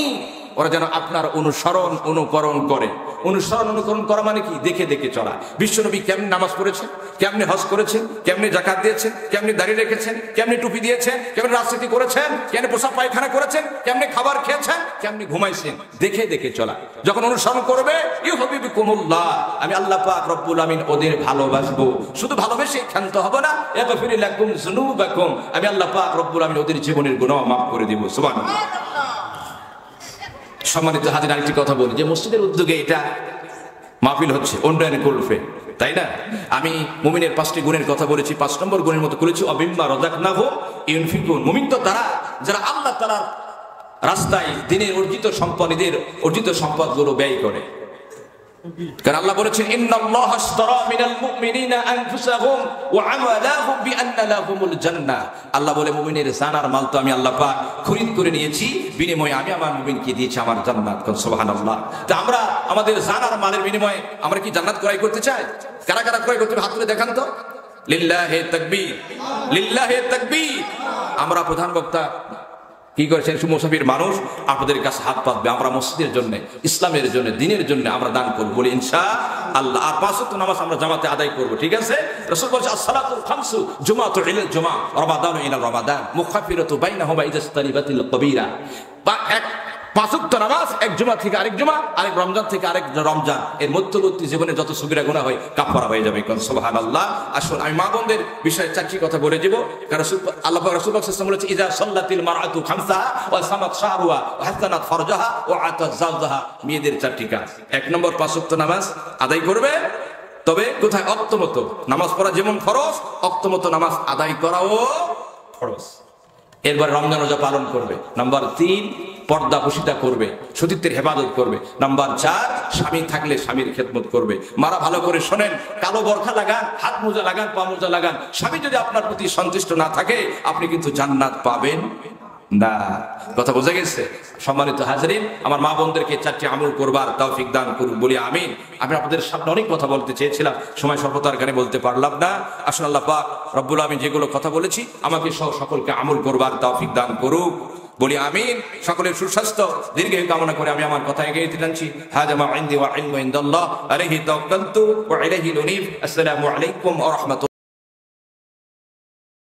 ওরা যেন আপনার অনুসরণ অনুকরণ করে। অনুসরণ অনুকরণ করা মানে কি? দেখে দেখে চলা। বিশ্বনবী কেমনে নামাজ পড়েছেন, কেমনে হজ করেছেন, কেমনে যাকাত দিয়েছেন, কেমনে দাড়ি রেখেছেন, কেমনে টুপি দিয়েছেন, কেমনে রাজনীতি করেছেন, কেমনে পোশাক পায়খানা করেছেন, কেমনে খাবার খেয়েছেন, কেমনে ঘুমাইছেন, দেখে দেখে চলা। যখন অনুসরণ করবে ইউহিব্বুকুমুল্লাহ, আমি আল্লাহ পাক রব্বুল আমিন ওদের ভালোবাসবো। শুধু ভালোবেসে ক্ষান্ত হব না, ইয়াগফির লাকুম যুনুবাকুম, আমি আল্লাহ পাক রব্বুল আমিন ওদের জীবনের গুনাহ মাফ করে দেব। সুবহানাল্লাহ। সম্মানিত হাজির, আরেকটি কথা বলি, যে মসজিদের উদ্যোগে এটা মাহফিল হচ্ছে, উন্নয়ন করবে, তাই না? আমি মুমিনের 5টি গুণের কথা বলেছি, 5 নম্বর গুণের মতো করেছি, অবিম্মা রাযাকনাহুম ইউনফিকুন। মুমিন তো তারা যারা আল্লাহ তাআলার রাস্তায় দিনের অর্জিত সম্পদগুলো ব্যয় করে। কারণ আল্লাহ বলেছেন ইন্নাল্লাহা আশতারা মিনাল মুমিনিনা আনফুসাহুম ওয়া আমওয়ালাহুম বিআন্না লাহুমুল জান্নাহ। আল্লাহ বলে মুমিনের জান আর মাল তো আমি আল্লাহ পাক খরিদ করে নিয়েছি, বিনিময়ে আমি আমার মুমিনকে দিয়েছি আমার জান্নাত। সুবহানাল্লাহ। তো আমরা আমাদের জান আর মালের বিনিময়ে আমরা কি জান্নাত ক্রয় করতে চাই? কারা কারা ক্রয় করতে হাত তুলে দেখান তো। লিল্লাহি তাকবীর, লিল্লাহি তাকবীর। আমরা প্রধান বক্তা কি করেছেন, মুসাফির মানুষ আপনাদের কাছে হাত পাতবে, আমরা মসজিদের জন্য, ইসলামের জন্য, দিনের জন্য আমরা দান করবো বলে ইনশাআল্লাহ। আর 5 ওয়াক্ত নামাজ আমরা জামাতে আদায় করবো, ঠিক আছে? রাসূল বলেছে আসসালাতুল খামসু জুমাতু ইলাল জুমা রমাদানু ইলা রমাদান মুখাফিরাতু বাইনাহুমা ইদাস্তারিবাতিল কবীরা। 5 ওয়াক্ত নামাজ এক জুমা থেকে আরেক জুমা, আরেক রমজান থেকে আরেক রমজান, এর মধ্যবর্তী জীবনে যত সগীরা গুনাহ হয় কাফারা হয়ে যাবে। সুবহানাল্লাহ। আসুন আমি মা বোনদের বিষয়ে 4টি কথা বলে দেব। কারণ আল্লাহ পাক রাসূল সাল্লাল্লাহু আলাইহি ওয়াসাল্লাম বলেছে ইজা সাল্লাতিল মারআতু খামসাহা ওয়া সামাত শাহরুহা ওয়া হাসানাত ফারজাহা ওয়া আতাত যাওজাহা। মেয়েদের 4টি কাজ। 1 নম্বর 5 ওয়াক্ত নামাজ আদায় করবে, তবে কোথায়? অক্তমতো। নামাজ পড়া যেমন ফরজ, অক্তমতো নামাজ আদায় করাও ফরজ। এরপর রমজান রোজা পালন করবে। নাম্বার 3 পর্দা বসিতা করবে, সতীত্বের হেফাজত করবে। নাম্বার 4 স্বামী থাকলে স্বামীর খেদমত করবে। মারা ভালো করে শোনেন, কালো বরখা লাগান, হাত মোজা লাগান, পা মোজা লাগান, স্বামী যদি আপনার প্রতি সন্তুষ্ট না থাকে আপনি কিন্তু জান্নাত পাবেন না। কথা বোঝা গেছে? সম্মানিত হাজরিন, আমার মা বোনদেরকে 4টি আমল করবার তৌফিক দান করুন বলি আমিন। আমি আপনাদের সামনে অনেক কথা বলতে চেয়েছিলাম, সময় স্বল্পতার কারণে বলতে পারলাম না। আসলে আল্লাহ পাক রব্বুল আমিন যেগুলো কথা বলেছি আমাকে সহ সকলকে আমল করবার তৌফিক দান করুক বলি আমিন। সকলের সুস্বাস্থ্য দীর্ঘায়ু কামনা করে আমি আমার কথা এগিয়ে দিচ্ছি। হাযা মা ইনদি ওয়া ইলমু ইনদাল্লাহ আলাইহি তাওয়াক্কালতু ওয়া ইলাইহি উনীব। আসসালামু আলাইকুম ওয়া রাহমাতুল্লাহ।